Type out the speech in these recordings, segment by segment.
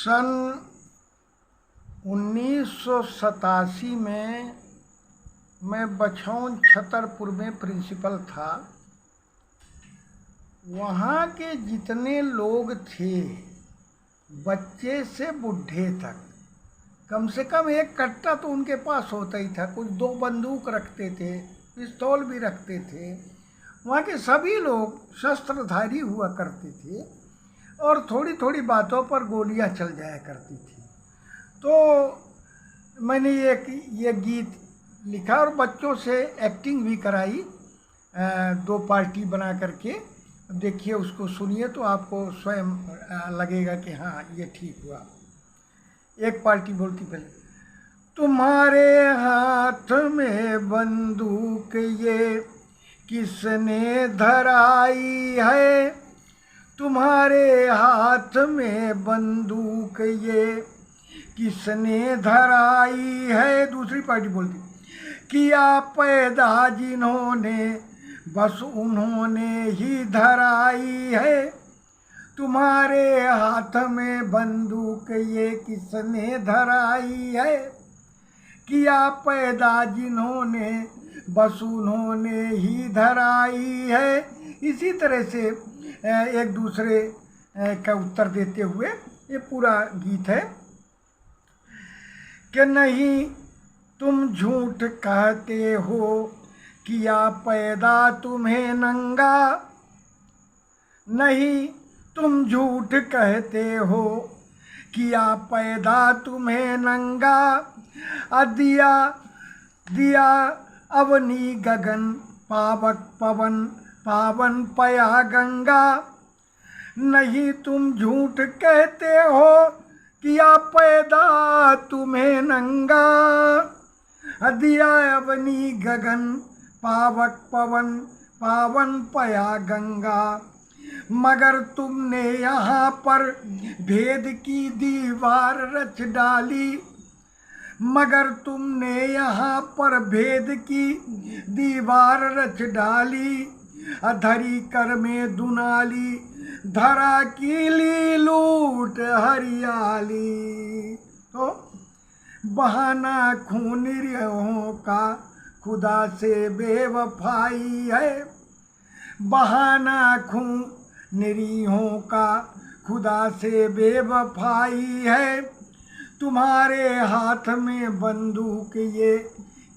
सन 1987 में मैं बछौन छतरपुर में प्रिंसिपल था। वहाँ के जितने लोग थे, बच्चे से बूढ़े तक, कम से कम एक कट्टा तो उनके पास होता ही था। कुछ 2 बंदूक रखते थे, पिस्तौल भी रखते थे। वहाँ के सभी लोग शस्त्रधारी हुआ करते थे और थोड़ी थोड़ी बातों पर गोलियां चल जाया करती थी। तो मैंने ये गीत लिखा और बच्चों से एक्टिंग भी कराई, 2 पार्टी बना करके। देखिए, उसको सुनिए तो आपको स्वयं लगेगा कि हाँ, ये ठीक हुआ। एक पार्टी बोलती पहले, तुम्हारे हाथ में बंदूक ये किसने धराई है, तुम्हारे हाथ में बंदूक ये किसने धराई है। दूसरी पार्टी बोलती, किया पैदा जिन्होंने बस उन्होंने ही धराई है, तुम्हारे हाथ में बंदूक ये किसने धराई है। किया पैदा जिन्होंने बस उन्होंने ही धराई है। इसी तरह से एक दूसरे का उत्तर देते हुए ये पूरा गीत है कि नहीं तुम झूठ कहते हो, किया पैदा तुम्हें नंगा, नहीं तुम झूठ कहते हो, किया पैदा तुम्हें नंगा। दिया दिया अवनी गगन पावक पवन पावन पया गंगा, नहीं तुम झूठ कहते हो, किया पैदा तुम्हें नंगा। दिया अवनी गगन पावक पवन पावन पया गंगा, मगर तुमने यहाँ पर भेद की दीवार रच डाली, मगर तुमने यहाँ पर भेद की दीवार रच डाली। धरी कर में दुनाली धरा की ली लूट हरियाली। तो बहाना खून निरीहों का खुदा से बेवफाई है, बहाना खून निरीहों का खुदा से बेवफाई है, तुम्हारे हाथ में बंदूक ये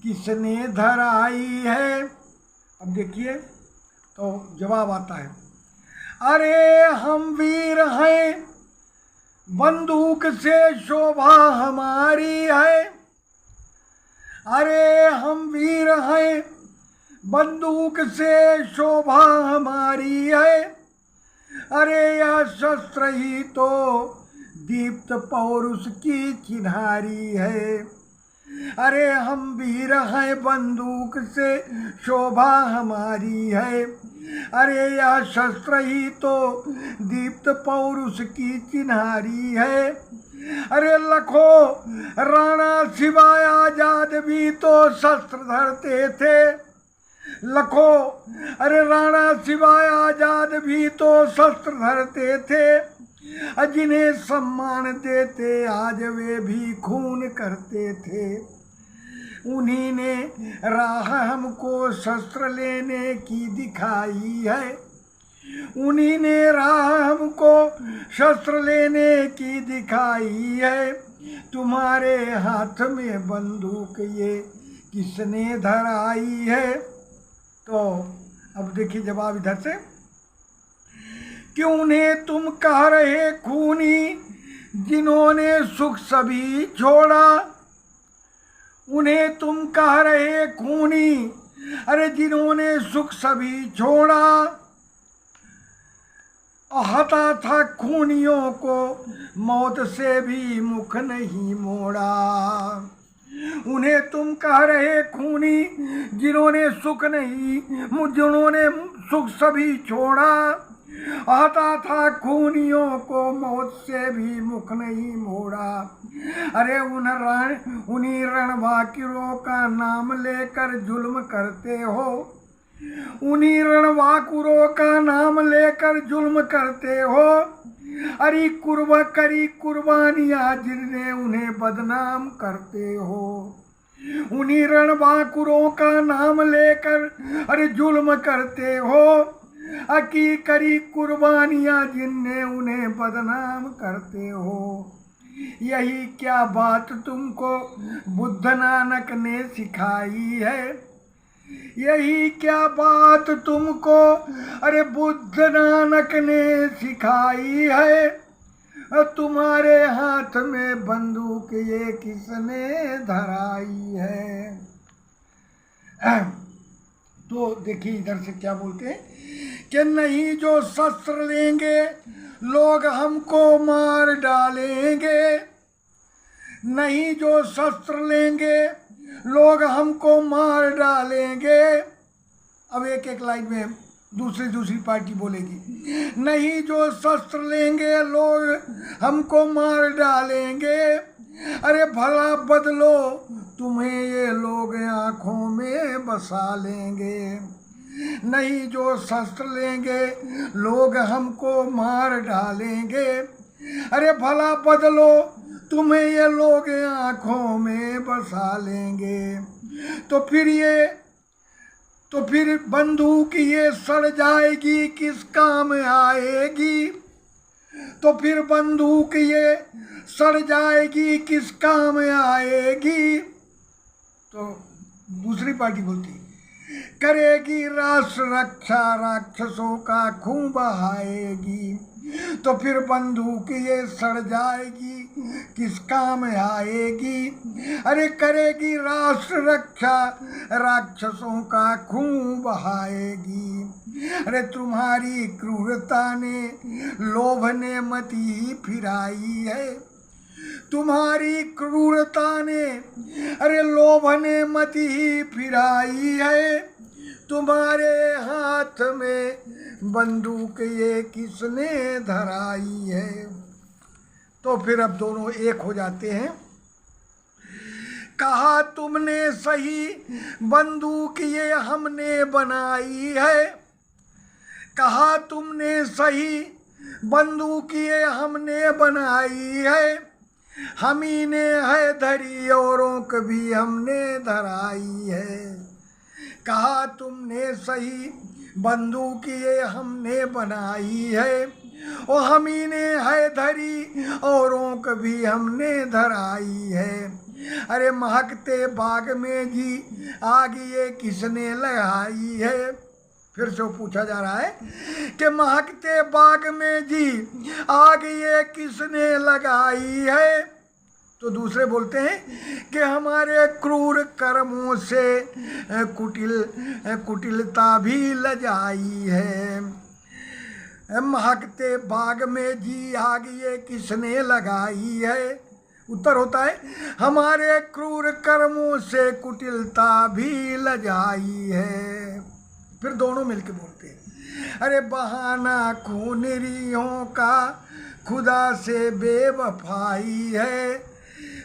किसने धराई है। अब देखिए तो जवाब आता है, अरे हम वीर हैं, बंदूक से शोभा हमारी है। अरे हम वीर हैं, बंदूक से शोभा हमारी है। अरे यह शस्त्र ही तो दीप्त पौरुष की चिन्हारी है। अरे हम वीर हैं, बंदूक से शोभा हमारी है। अरे यह शस्त्र ही तो दीप्त पौरुष की चिन्हारी है। अरे लखो राणा शिवाय आजाद भी तो शस्त्र धरते थे, लखो अरे राणा शिवाय आजाद भी तो शस्त्र धरते थे। जिन्हें सम्मान देते आज वे भी खून करते थे। उन्हीं ने राह हमको शस्त्र लेने की दिखाई है, उन्हीं ने राह हमको शस्त्र लेने की दिखाई है। तुम्हारे हाथ में बंदूक ये किसने धराई है। तो अब देखिए जवाब इधर से, कि उन्हें तुम कह रहे खूनी जिन्होंने सुख सभी छोड़ा, उन्हें तुम कह रहे खूनी अरे जिन्होंने सुख सभी छोड़ा। हता था खूनियों को मौत से भी मुख नहीं मोड़ा, उन्हें तुम कह रहे खूनी जिन्होंने सुख नहीं जिन्होंने सुख सभी छोड़ा। आता था खूनियों को मौत से भी मुख नहीं मोड़ा। अरे उन्हीं रणभाकिरों का नाम लेकर जुल्म करते हो, उन्हीं रणवाकुरों का नाम लेकर जुल्म करते हो। अरे करी कुर्बानियां जिन्हें उन्हें बदनाम करते हो। उन्हीं रणवाकुरों का नाम लेकर अरे जुल्म करते हो। अकी करी कुर्बानियां जिन्हें उन्हें बदनाम करते हो। यही क्या बात तुमको बुद्ध नानक ने सिखाई है। यही क्या बात तुमको अरे बुद्ध नानक ने सिखाई है। तुम्हारे हाथ में बंदूक ये किसने धराई है। तो देखिए इधर से क्या बोलते हैं कि नहीं जो शस्त्र लेंगे लोग हमको मार डालेंगे। नहीं जो शस्त्र लेंगे लोग हमको मार डालेंगे। अब एक एक लाइन में दूसरी पार्टी बोलेगी। नहीं जो शस्त्र लेंगे लोग हमको मार डालेंगे। अरे भला बदलो तुम्हें ये लोग आँखों में बसा लेंगे। नहीं जो शस्त्र लेंगे लोग हमको मार डालेंगे। अरे भला बदलो तुम्हें ये लोग आँखों में बसा लेंगे। तो फिर बंदूक ये सड़ जाएगी किस काम आएगी। तो फिर बंदूक ये सड़ जाएगी किस काम आएगी। तो दूसरी पार्टी बोलती करेगी राष्ट्र रक्षा राक्षसों का खून बहाएगी। तो फिर बंदूक ये सड़ जाएगी किस काम आएगी। अरे करेगी राष्ट्र रक्षा राक्षसों का खून बहाएगी। अरे तुम्हारी क्रूरता ने लोभ ने मति फिराई है। तुम्हारी क्रूरता ने अरे लोभ ने मति फिराई है। तुम्हारे हाथ में बंदूक ये किसने धराई है। तो फिर अब दोनों एक हो जाते हैं। कहा तुमने सही बंदूक ये हमने बनाई है। कहा तुमने सही बंदूक ये हमने बनाई है। हम ही ने है धरी औरों को भी हमने धराई है। कहा तुमने सही बंदूक ये हमने बनाई है। और हम ही ने है धरी औरों को भी हमने धराई है। अरे महकते बाग में जी आग ये किसने लगाई है। फिर से पूछा जा रहा है कि महकते बाग में जी आग ये किसने लगाई है। तो दूसरे बोलते हैं कि हमारे क्रूर कर्मों से कुटिलता भी लजाई है। महकते बाग में जी आग ये किसने लगाई है। उत्तर होता है हमारे क्रूर कर्मों से कुटिलता भी लजाई है। फिर दोनों मिलके बोलते हैं अरे बहाना खून निरीहों का खुदा से बेवफाई है।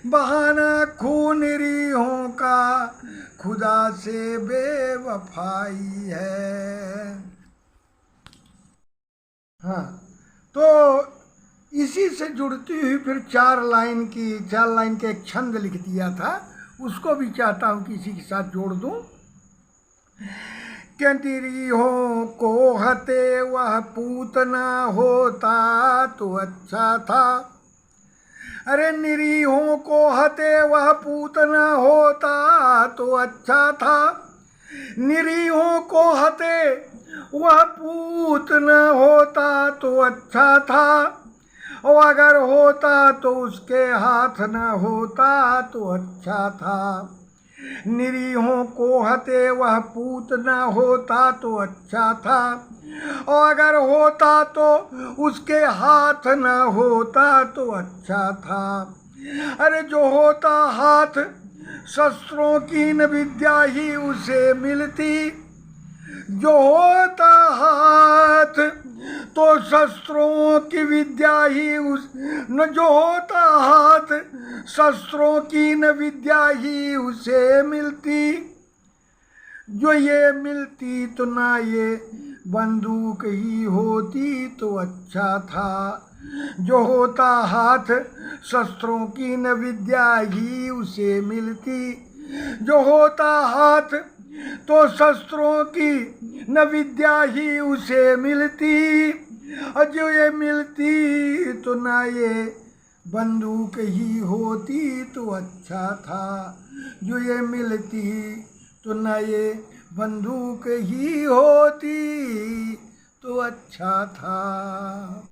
बहाना खून निरीहों का खुदा से बेवफाई है। हाँ, तो इसी से जुड़ती हुई फिर चार लाइन के एक छंद लिख दिया था। उसको भी चाहता हूँ कि इसी के साथ जोड़ दूँ। कि निरीहों को हते वह पूतना होता तो अच्छा था। अरे निरीहों को हते वह पूतना होता तो अच्छा था। निरीहों को हते वह पूतना होता तो अच्छा था। और अगर होता तो उसके हाथ न होता तो अच्छा था। निरीहों को हते वह पूत न होता तो अच्छा था। और अगर होता तो उसके हाथ न होता तो अच्छा था। अरे जो होता हाथ शस्त्रों की न विद्या ही उसे मिलती। जो होता हाथ तो शस्त्रों की विद्या ही जो होता हाथ शस्त्रों की न विद्या ही उसे मिलती। जो ये मिलती तो ना ये बंदूक ही होती तो अच्छा था। जो होता हाथ शस्त्रों की न विद्या ही उसे मिलती। जो होता हाथ तो शस्त्रों की न विद्या ही उसे मिलती। और जो ये मिलती तो ना ये बंदूक ही होती तो अच्छा था। जो ये मिलती तो न ये बंदूक ही होती तो अच्छा था।